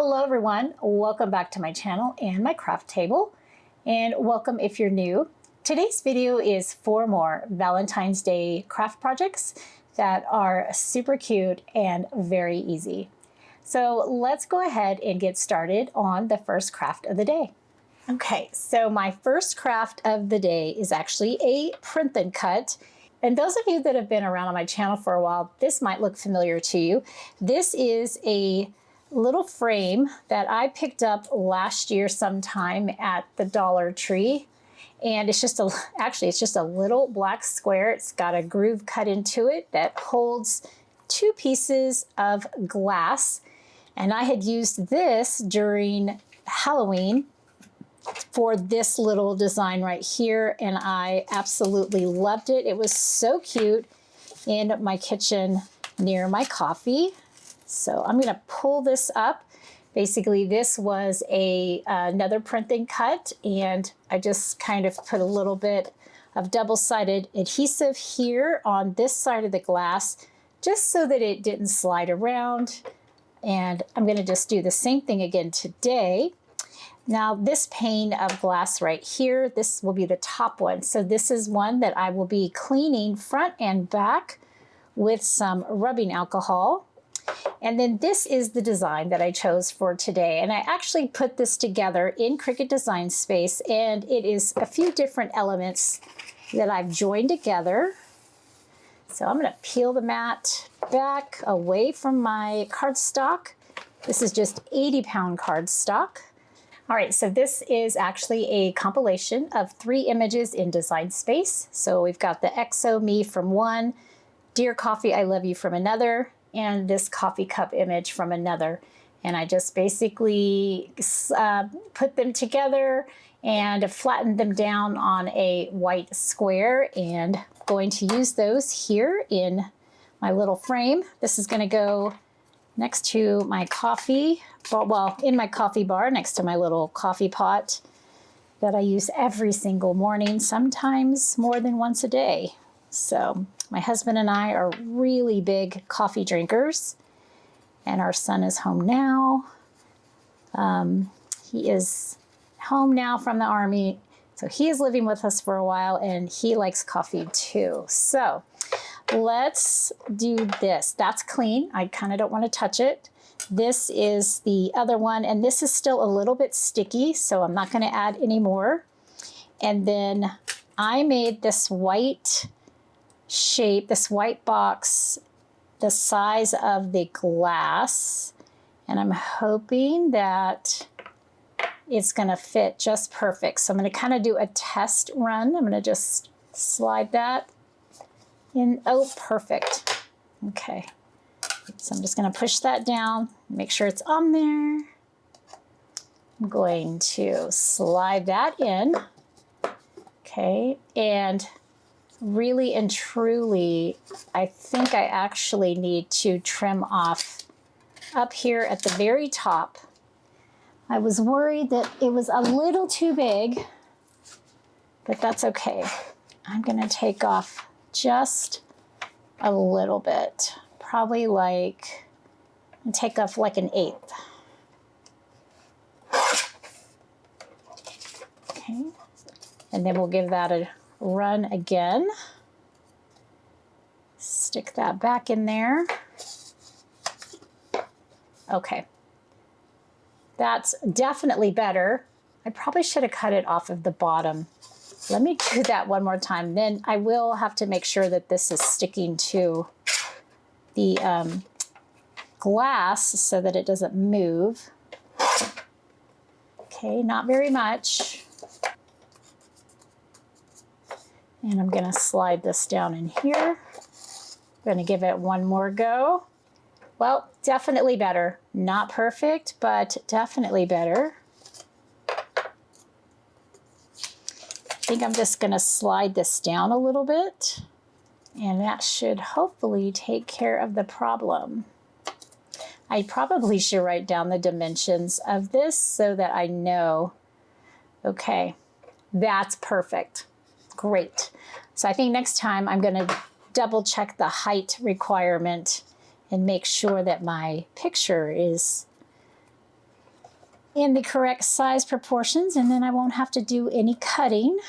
Hello everyone, welcome back to my channel and my craft table, and welcome if you're new. Today's video is 4 more Valentine's Day craft projects that are super cute and very easy. So let's go ahead and get started on the first craft of the day. Okay, so my first craft of the day is actually a print and cut. And those of you that have been around on my channel for a while, this might look familiar to you. This is a little frame that I picked up last year sometime at the Dollar Tree. And it's just it's just a little black square. It's got a groove cut into it that holds 2 pieces of glass. And I had used this during Halloween for this little design right here, and I absolutely loved it. It was so cute in my kitchen near my coffee. So I'm going to pull this up. Basically, this was another print and cut, and I just kind of put a little bit of double-sided adhesive here on this side of the glass, just so that it didn't slide around. And I'm going to just do the same thing again today. Now, this pane of glass right here, this will be the top one. So this is one that I will be cleaning front and back with some rubbing alcohol. And then this is the design that I chose for today. And I actually put this together in Cricut Design Space, and it is a few different elements that I've joined together. So I'm going to peel the mat back away from my cardstock. This is just 80-pound cardstock. All right, so this is actually a compilation of 3 images in Design Space. So we've got the XO Me from one, Dear Coffee, I Love You from another, and this coffee cup image from another. And I just basically put them together and flattened them down on a white square, and I'm going to use those here in my little frame. This is going to go next to my coffee, well, in my coffee bar next to my little coffee pot that I use every single morning, sometimes more than once a day. So my husband and I are really big coffee drinkers, and our son is home now. He is home now from the Army, so he is living with us for a while, and he likes coffee too. So let's do this. That's clean. I kind of don't want to touch it. This is the other one, and this is still a little bit sticky, so I'm not going to add any more. And then I made this white shape, this white box, the size of the glass, and I'm hoping that it's going to fit just perfect. So I'm going to kind of do a test run. I'm going to just slide that in. Oh, perfect. Okay. So I'm just going to push that down, make sure it's on there. I'm going to slide that in. Okay. And really and truly, I think I actually need to trim off up here at the very top. I was worried that it was a little too big, but that's okay. I'm going to take off just a little bit, probably like, take off like an 1/8. Okay, and then we'll give that a run again. Stick that back in there. Okay, that's definitely better. I probably should have cut it off of the bottom. Let me do that one more time. Then I will have to make sure that this is sticking to the glass so that it doesn't move. Okay, not very much. And I'm going to slide this down in here. I'm going to give it one more go. Well, definitely better. Not perfect, but definitely better. I think I'm just going to slide this down a little bit, and that should hopefully take care of the problem. I probably should write down the dimensions of this so that I know. Okay, that's perfect. Great. So I think next time I'm going to double check the height requirement and make sure that my picture is in the correct size proportions, and then I won't have to do any cutting.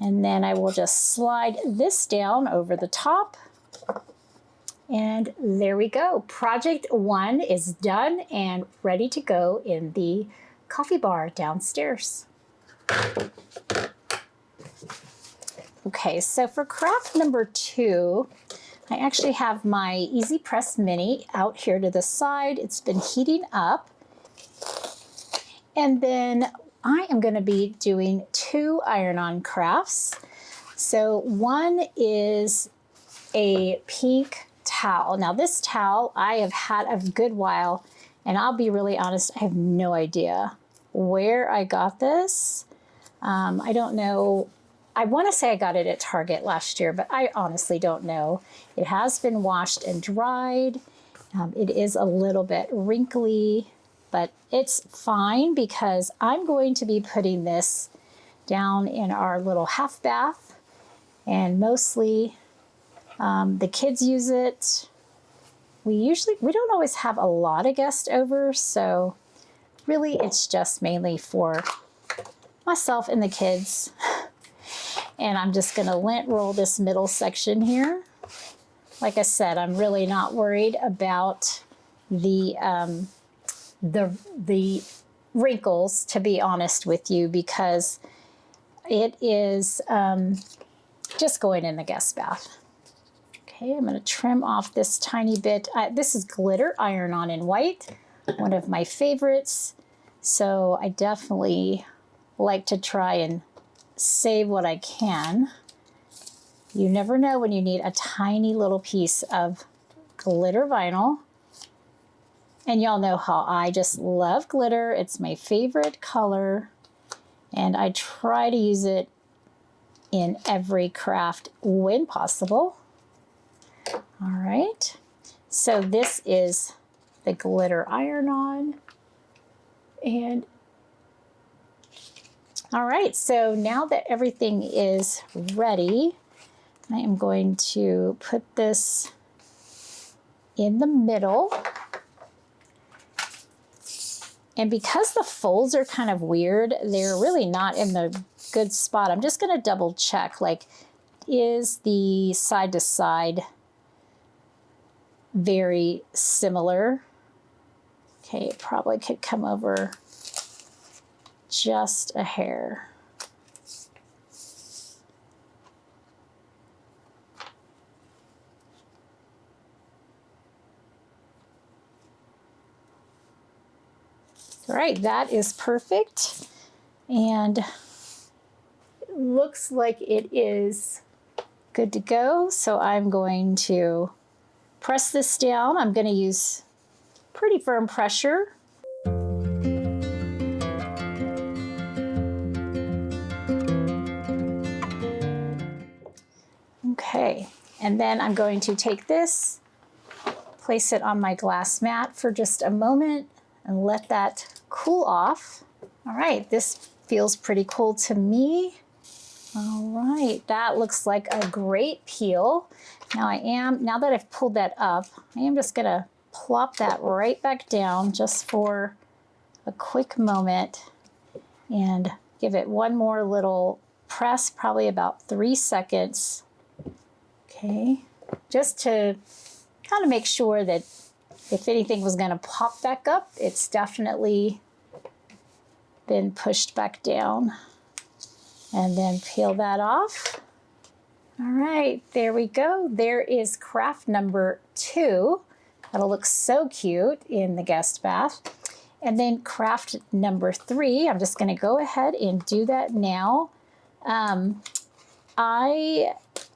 And then I will just slide this down over the top. And there we go. Project 1 is done and ready to go in the coffee bar downstairs. Okay, so for craft number 2, I actually have my Easy Press Mini out here to the side. It's been heating up. And then I am going to be doing 2 iron-on crafts. So one is a pink towel. Now this towel I have had a good while, and I'll be really honest, I have no idea where I got this. I don't know. I want to say I got it at Target last year, but I honestly don't know. It has been washed and dried. It is a little bit wrinkly, but it's fine because I'm going to be putting this down in our little half bath, and mostly the kids use it. We don't always have a lot of guests over, so really it's just mainly for myself and the kids. And I'm just going to lint roll this middle section here. Like I said, I'm really not worried about the wrinkles, to be honest with you, because it is just going in the guest bath. Okay, I'm going to trim off this tiny bit. This is glitter iron-on in white, one of my favorites. So I definitely like to try and save what I can. You never know when you need a tiny little piece of glitter vinyl. And y'all know how I just love glitter. It's my favorite color. And I try to use it in every craft when possible. All right, so this is the glitter iron-on. And all right, so now that everything is ready, I am going to put this in the middle. And because the folds are kind of weird, they're really not in the good spot. I'm just going to double check, like, is the side to side very similar? Okay, it probably could come over just a hair. All right, that is perfect. And it looks like it is good to go. So I'm going to press this down. I'm going to use pretty firm pressure. Okay, and then I'm going to take this, place it on my glass mat for just a moment and let that cool off. All right, this feels pretty cool to me. All right, that looks like a great peel. Now that I've pulled that up, I am just gonna plop that right back down just for a quick moment and give it one more little press, probably about 3 seconds. Okay, just to kind of make sure that if anything was gonna pop back up, it's definitely been pushed back down. And then peel that off. All right, there we go. There is craft number 2. That'll look so cute in the guest bath. And then craft number 3, I'm just gonna go ahead and do that now. I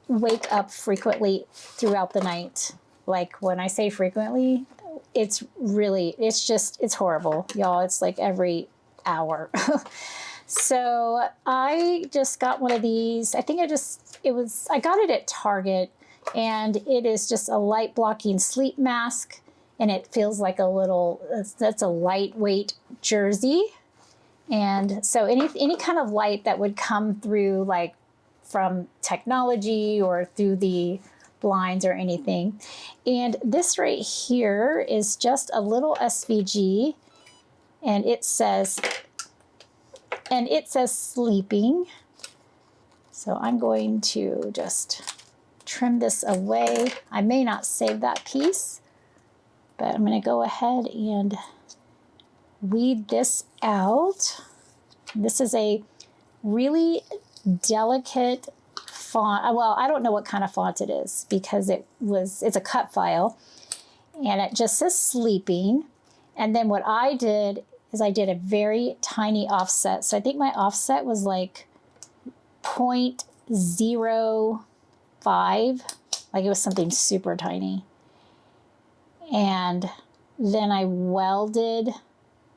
wake up frequently throughout the night. Like, when I say frequently, it's horrible, y'all. It's like every hour. So I just got one of these. I think I got it at Target, and it is just a light blocking sleep mask, and it feels like that's a lightweight jersey. And so any kind of light that would come through, like from technology or through the blinds or anything. And this right here is just a little SVG, and it says sleeping. So I'm going to just trim this away. I may not save that piece, but I'm going to go ahead and weed this out. This is a really delicate font. Well, I don't know what kind of font it is because it's a cut file, and it just says sleeping. And then what I did is I did a very tiny offset. So I think my offset was like 0.05, like it was something super tiny. And then I welded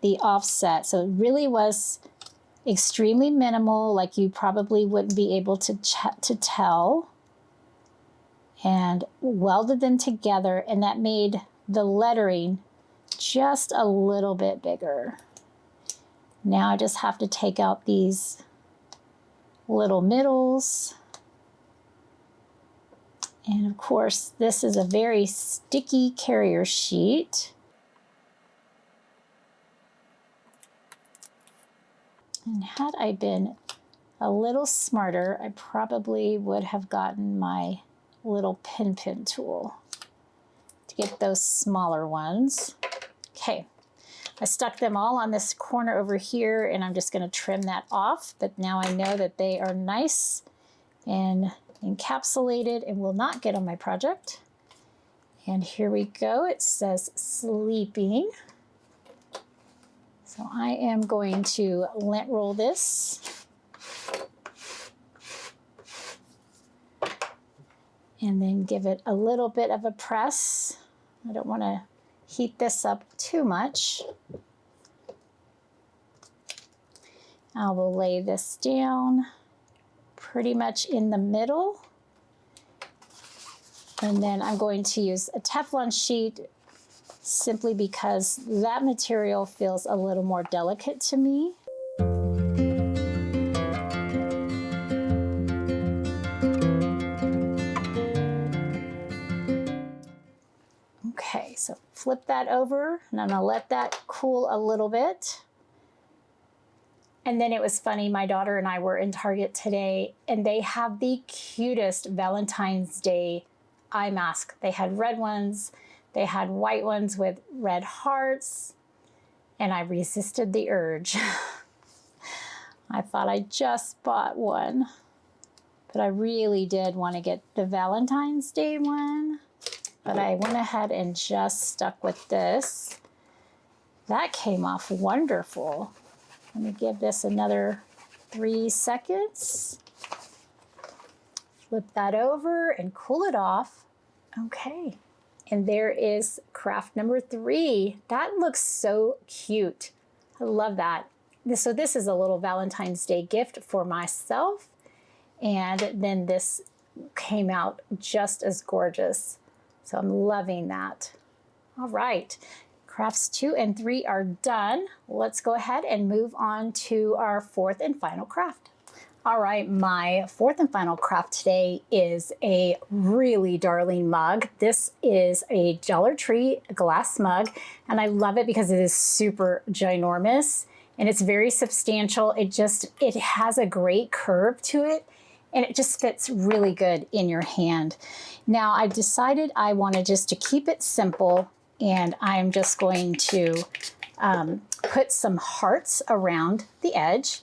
the offset. So it really was extremely minimal, like you probably wouldn't be able to tell, and welded them together, and that made the lettering just a little bit bigger. Now I just have to take out these little middles. And of course, this is a very sticky carrier sheet. And had I been a little smarter, I probably would have gotten my little pin tool to get those smaller ones. Okay, I stuck them all on this corner over here, and I'm just going to trim that off. But now I know that they are nice and encapsulated and will not get on my project. And here we go. It says sleeping. So I am going to lint roll this. And then give it a little bit of a press. I don't want to heat this up too much. I will lay this down pretty much in the middle. And then I'm going to use a Teflon sheet simply because that material feels a little more delicate to me. Okay, so flip that over, and I'm gonna let that cool a little bit. And then it was funny, my daughter and I were in Target today, and they have the cutest Valentine's Day eye mask. They had red ones, they had white ones with red hearts, and I resisted the urge. I thought I just bought one, but I really did want to get the Valentine's Day one. But I went ahead and just stuck with this. That came off wonderful. Let me give this another 3 seconds. Flip that over and cool it off. Okay, and there is craft number 3. That looks so cute. I love that. So this is a little Valentine's Day gift for myself. And then this came out just as gorgeous. So I'm loving that. All right, crafts 2 and 3 are done. Let's go ahead and move on to our 4th and final craft. All right, my 4th and final craft today is a really darling mug. This is a Dollar Tree glass mug, and I love it because it is super ginormous and it's very substantial. It has a great curve to it, and it just fits really good in your hand. Now I decided I wanted just to keep it simple, and I'm just going to put some hearts around the edge.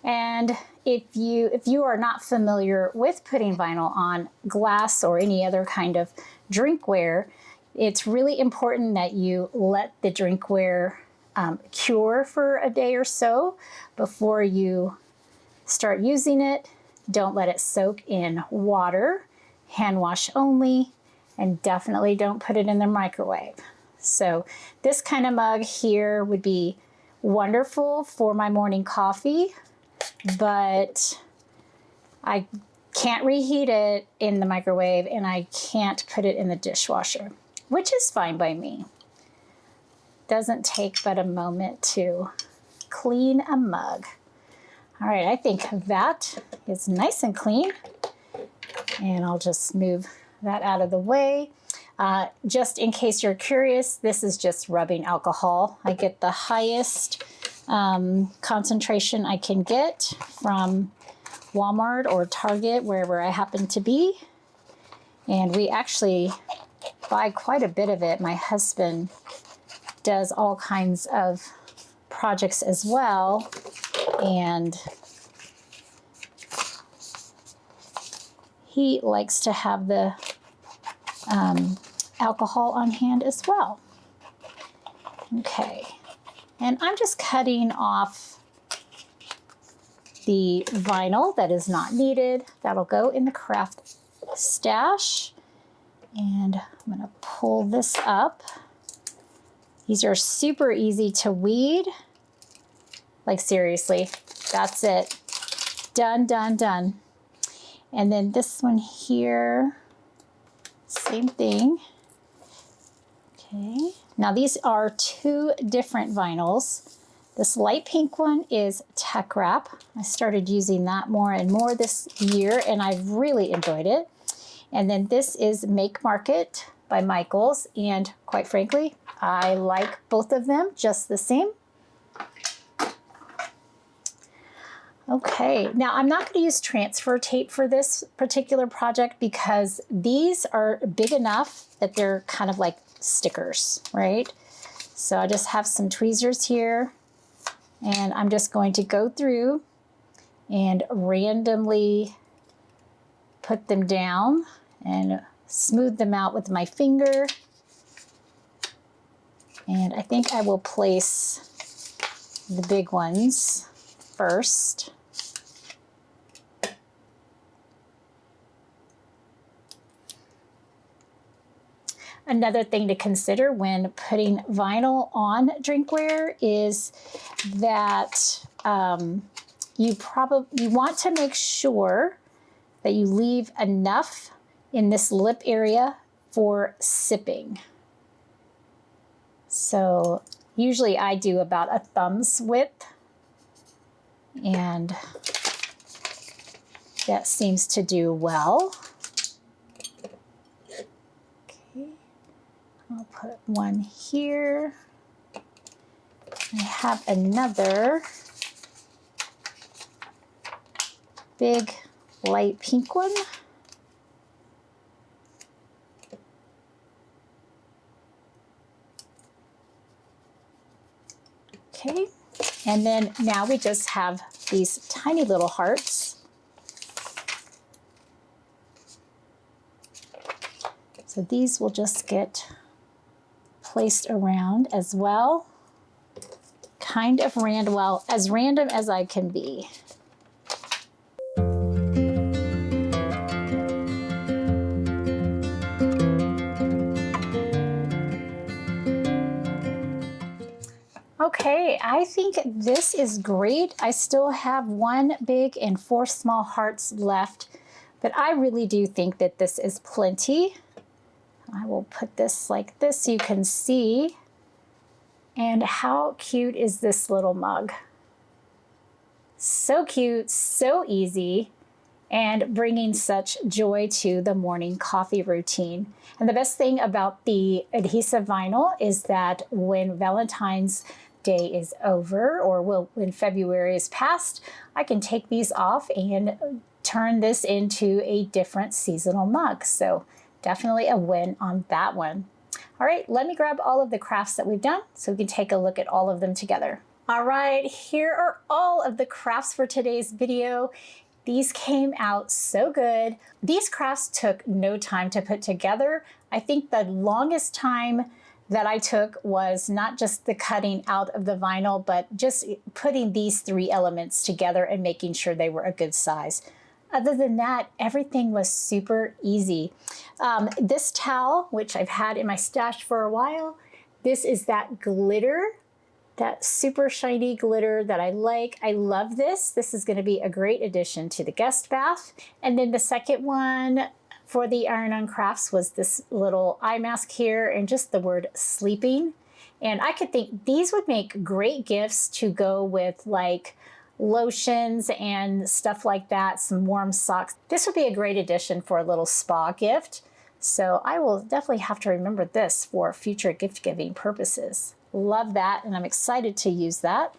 And if you are not familiar with putting vinyl on glass or any other kind of drinkware, it's really important that you let the drinkware cure for a day or so before you start using it. Don't let it soak in water, hand wash only, and definitely don't put it in the microwave. So this kind of mug here would be wonderful for my morning coffee, but I can't reheat it in the microwave and I can't put it in the dishwasher, which is fine by me. Doesn't take but a moment to clean a mug. All right, I think that is nice and clean. And I'll just move that out of the way. Just in case you're curious, this is just rubbing alcohol. I get the highest concentration I can get from Walmart or Target, wherever I happen to be. And we actually buy quite a bit of it. My husband does all kinds of projects as well. And he likes to have the alcohol on hand as well. Okay, and I'm just cutting off the vinyl that is not needed. That'll go in the craft stash. And I'm gonna pull this up. These are super easy to weed. Like seriously, that's it. Done, done, done. And then this one here, same thing. Okay, now these are 2 different vinyls. This light pink one is Tech Wrap. I started using that more and more this year, and I've really enjoyed it. And then this is Make Market by Michaels, and quite frankly, I like both of them just the same. Okay, now I'm not going to use transfer tape for this particular project because these are big enough that they're kind of like stickers, right? So I just have some tweezers here, and I'm just going to go through and randomly put them down and smooth them out with my finger. And I think I will place the big ones first. Another thing to consider when putting vinyl on drinkware is that you want to make sure that you leave enough in this lip area for sipping. So usually I do about a thumb's width, and that seems to do well. Okay, I'll put one here. I have another big light pink one. Okay, and then now we just have these tiny little hearts. So these will just get placed around as well. Kind of random, well, as random as I can be. Okay, I think this is great. I still have 1 big and 4 small hearts left, but I really do think that this is plenty. I will put this like this so you can see. And how cute is this little mug? So cute, so easy, and bringing such joy to the morning coffee routine. And the best thing about the adhesive vinyl is that when Valentine's Day is over, or when February is past, I can take these off and turn this into a different seasonal mug. So definitely a win on that one. All right, let me grab all of the crafts that we've done so we can take a look at all of them together. All right, here are all of the crafts for today's video. These came out so good. These crafts took no time to put together. I think the longest time that I took was not just the cutting out of the vinyl, but just putting these 3 elements together and making sure they were a good size. Other than that, everything was super easy. This towel, which I've had in my stash for a while, this is that glitter, that super shiny glitter that I like. I love this. This is gonna be a great addition to the guest bath. And then the second one for the Iron on Crafts was this little eye mask here and just the word sleeping. And I could think these would make great gifts to go with like lotions and stuff like that, some warm socks. This would be a great addition for a little spa gift. So I will definitely have to remember this for future gift giving purposes. Love that, and I'm excited to use that.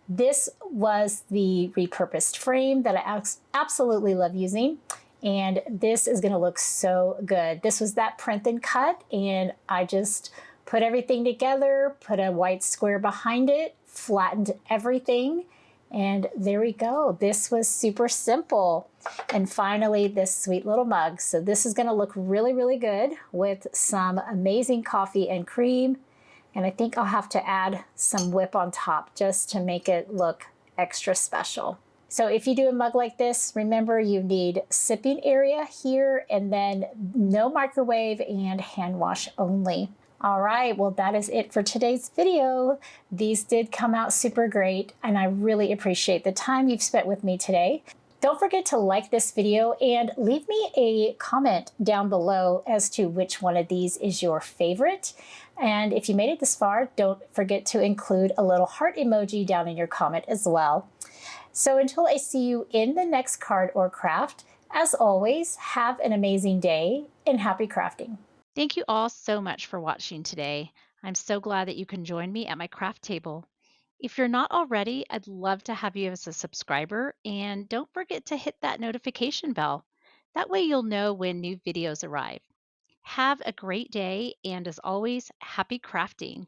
This was the repurposed frame that I absolutely love using. And this is going to look so good. This was that print and cut, and I just put everything together, put a white square behind it, flattened everything, and there we go. This was super simple. And finally, this sweet little mug. So this is going to look really, really good with some amazing coffee and cream. And I think I'll have to add some whip on top just to make it look extra special. So if you do a mug like this, remember you need sipping area here, and then no microwave and hand wash only. All right, well, that is it for today's video. These did come out super great, and I really appreciate the time you've spent with me today. Don't forget to like this video and leave me a comment down below as to which one of these is your favorite. And if you made it this far, don't forget to include a little heart emoji down in your comment as well. So until I see you in the next card or craft, as always, have an amazing day and happy crafting. Thank you all so much for watching today. I'm so glad that you can join me at my craft table. If you're not already, I'd love to have you as a subscriber, and don't forget to hit that notification bell. That way you'll know when new videos arrive. Have a great day, and as always, happy crafting.